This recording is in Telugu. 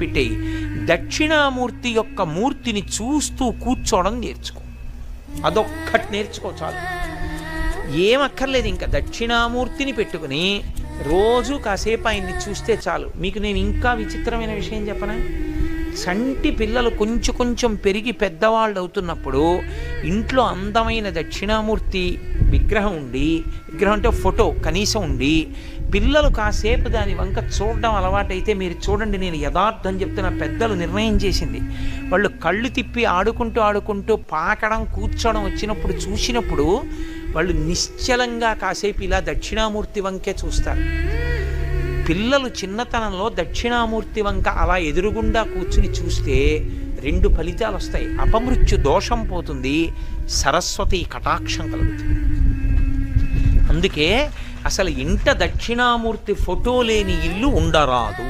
పెట్టేయి. దక్షిణామూర్తి యొక్క మూర్తిని చూస్తూ కూర్చోవడం నేర్చుకో. అదొక్కటి నేర్చుకో చాలు. ఏమక్కర్లేదు. ఇంకా దక్షిణామూర్తిని పెట్టుకుని రోజు కాసేపు ఆయన్ని చూస్తే చాలు. మీకు నేను ఇంకా విచిత్రమైన విషయం చెప్పనా? చంటి పిల్లలు కొంచెం కొంచెం పెరిగి పెద్దవాళ్ళు అవుతున్నప్పుడు ఇంట్లో అందమైన దక్షిణామూర్తి విగ్రహం ఉండి, విగ్రహం అంటే ఫోటో కనీసం ఉండి, పిల్లలు కాసేపు దాని వంక చూడడం అలవాటైతే మీరు చూడండి, నేను యథార్థం చెప్తున్న, పెద్దలు నిర్ణయం చేసింది. వాళ్ళు కళ్ళు తిప్పి ఆడుకుంటూ ఆడుకుంటూ పాకడం కూర్చోవడం వచ్చినప్పుడు చూసినప్పుడు వాళ్ళు నిశ్చలంగా కాసేపు ఇలా దక్షిణామూర్తి వంకే చూస్తారు. పిల్లలు చిన్నతనంలో దక్షిణామూర్తి వంక అలా ఎదురుగుండా కూర్చుని చూస్తే 2 ఫలితాలు వస్తాయి. అపమృత్యు దోషం పోతుంది, సరస్వతి కటాక్షం కలుగుతుంది. అందుకే అసలు ఇంట దక్షిణామూర్తి ఫోటో లేని ఇల్లు ఉండరాదు.